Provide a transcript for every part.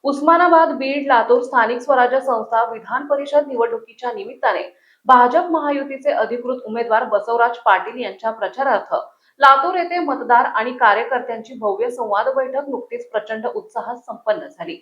उस्मानाबाद, बीड, लातूर स्थानिक स्वराज्य संस्था विधान परिषद निवडणुकीच्या निमित्ताने भाजप महायुतीचे अधिकृत उमेदवार बसवराज पाटील यांच्या प्रचारार्थ लातूर येथे मतदार आणि कार्यकर्त्यांची भव्य संवाद बैठक नुकतीच प्रचंड उत्साहात संपन्न झाली।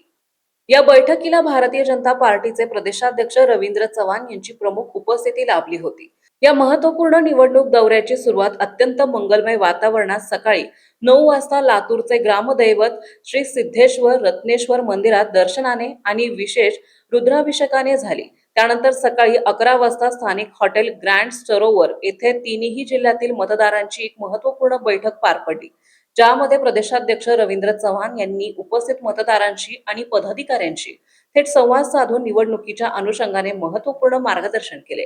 या बैठकीला भारतीय जनता पार्टीचे प्रदेशाध्यक्ष रवींद्र चव्हाण यांची प्रमुख उपस्थिती लाभली होती। या महत्त्वपूर्ण निवडणूक दौऱ्याची सुरुवात अत्यंत मंगलमय वातावरणात सकाळी 9 वाजता लातूरचे ग्रामदैवत श्री सिद्धेश्वर रत्नेश्वर मंदिरात दर्शनाने आणि विशेष रुद्राभिषेकाने झाली। त्यानंतर सकाळी 11 वाजता स्थानिक हॉटेल ग्रँड सरोवर येथे तिन्ही जिल्ह्यातील मतदारांची एक महत्त्वपूर्ण बैठक पार पडली, ज्यामध्ये प्रदेशाध्यक्ष रवींद्र चव्हाण यांनी उपस्थित मतदारांशी आणि पदाधिकाऱ्यांशी थेट संवाद साधून निवडणुकीच्या अनुषंगाने महत्त्वपूर्ण मार्गदर्शन केले।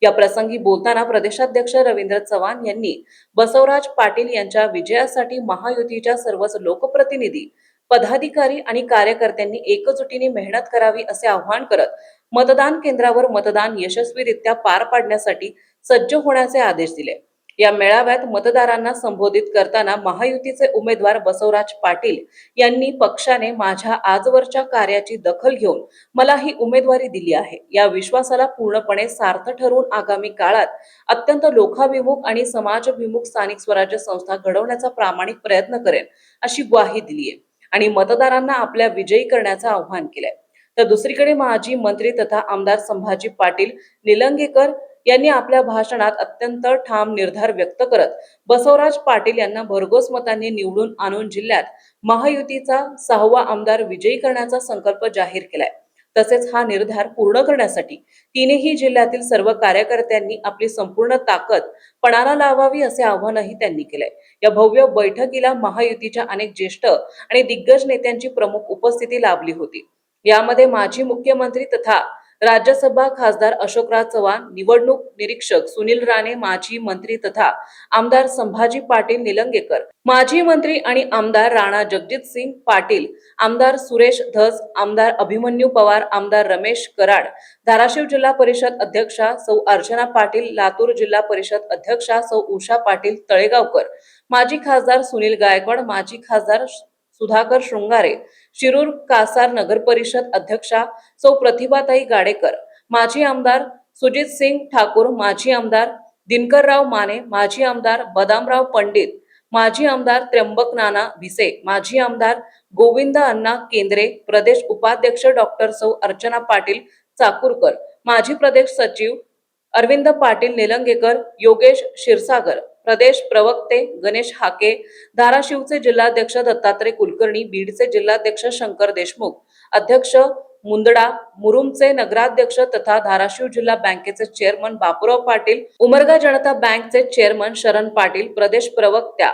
या प्रसंगी बोलताना प्रदेशाध्यक्ष रवींद्र चव्हाण यांनी बसवराज पाटील यांच्या विजयासाठी महायुतीच्या सर्वच लोकप्रतिनिधी, पदाधिकारी आणि कार्यकर्त्यांनी एकजुटीने मेहनत करावी असे आवाहन करत मतदान केंद्रावर मतदान यशस्वीरित्या पार पाडण्यासाठी सज्ज होण्याचे आदेश दिले। या मेळाव्यात मतदारांना संबोधित करताना महायुतीचे उमेदवार बसवराज पाटील यांनी पक्षाने माझ्या आजवरच्या कार्याची दखल घेऊन मला ही उमेदवारी दिली आहे। या विश्वासाला पूर्णपणे सार्थ ठरवून आगामी काळात अत्यंत लोकाभिमुख आणि समाजभिमुख स्थानिक स्वराज्य संस्था घडवण्याचा प्रामाणिक प्रयत्न करेन अशी ग्वाही दिली आहे आणि मतदारांना आपल्या विजयी करण्याचं आवाहन केलंय। तर दुसरीकडे माजी मंत्री तथा आमदार संभाजी पाटील निलंगेकर यांनी आपल्या भाषणात अत्यंत ठाम निर्धार व्यक्त करत बसवराज पाटील यांना भरघोस मतांनी निवडून आणून जिल्ह्यात महायुतीचा 6वा आमदार विजयी करण्याचा संकल्प जाहीर केलाय। तसेच हा निर्धार पूर्ण करण्यासाठी तीनही जिल्ह्यातील सर्व कार्यकर्त्यांनी आपली संपूर्ण ताकद पणाला लावावी असे आवाहनही त्यांनी केलंय। या भव्य बैठकीला महायुतीच्या अनेक ज्येष्ठ आणि दिग्गज नेत्यांची प्रमुख उपस्थिती लाभली होती। यामध्ये माजी मुख्यमंत्री तथा राज्यसभा खासदार अशोकराव चव्हाण, निवडणूक निरीक्षक सुनील राणे, माजी मंत्री तथा आमदार संभाजी पाटील निलंगेकर, माजी मंत्री आणि आमदार राणा जगजितसिंग पाटील, आमदार सुरेश धस, आमदार अभिमन्यू पवार, आमदार रमेश कराड, धाराशिव जिल्हा परिषद अध्यक्षा सौ अर्चना पाटील, लातूर जिल्हा परिषद अध्यक्षा सौ उषा पाटील तळेगावकर, माजी खासदार सुनील गायकवाड, माजी खासदार सुधाकर शृंगारे, शिरूर कासार नगर परिषद अध्यक्षा सौ प्रतिभाताई गाडेकर, माजी आमदार सुजित सिंग ठाकूर, माजी आमदार दिनकरराव माने, माजी आमदार बदामराव पंडित, माजी आमदार त्र्यंबक नाना भिसे, माजी आमदार गोविंद अण्णा केंद्रे, प्रदेश उपाध्यक्ष डॉक्टर सौ अर्चना पाटील चाकूरकर, माजी प्रदेश सचिव अरविंद पाटील निलंगेकर, योगेश क्षीरसागर, प्रदेश प्रवक्ते गणेश हाके, धाराशिवचे जिल्हाध्यक्ष दत्तात्रय कुलकर्णी, बीडचे जिल्हाध्यक्ष शंकर देशमुख, अध्यक्ष मुंदडा, मुरुमचे नगराध्यक्ष तथा धाराशिव जिल्हा बँकेचे चेअरमन बापूराव पाटील, उमरगा जनता बँकचे चेअरमन शरण पाटील, प्रदेश प्रवक्त्या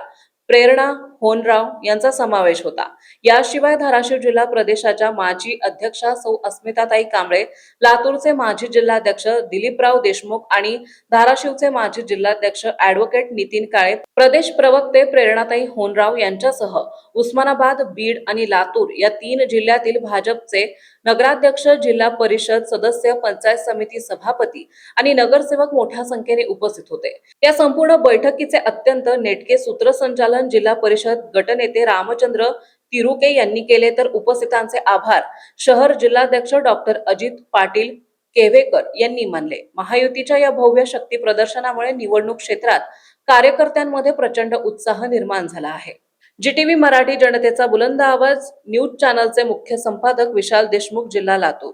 प्रेरणा होनराव यांचा समावेश होता। याशिवाय धाराशिव जिल्हा प्रदेशाच्या माजी अध्यक्षा सौ अस्मिताताई कांबळे, लातूरचे माजी जिल्हाध्यक्ष दिलीपराव देशमुख आणि धाराशिवचे माजी जिल्हाध्यक्ष ॲडव्होकेट नितीन काळे, प्रदेश प्रवक्ते प्रेरणाताई होनराव यांच्यासह उस्मानाबाद, बीड आणि लातूर या 3 जिल्ह्यातील भाजपचे नगराध्यक्ष, जिल्हा परिषद सदस्य, पंचायत समिती सभापती आणि नगरसेवक मोठ्या संख्येने उपस्थित होते। या संपूर्ण बैठकीचे अत्यंत नेटके सूत्रसंचालन जिल्हा परिषद गटनेते रामचंद्र तिरुके यांनी केले, तर उपस्थितांचे आभार शहर जिल्हाध्यक्ष डॉक्टर अजित पाटील केव्हेकर यांनी मानले। महायुतीच्या या भव्य शक्ती प्रदर्शनामुळे निवडणूक क्षेत्रात कार्यकर्त्यांमध्ये प्रचंड उत्साह निर्माण झाला आहे। जीटीव्ही मराठी जनतेचा बुलंद आवाज न्यूज चॅनलचे मुख्य संपादक विशाल देशमुख, जिल्हा लातूर।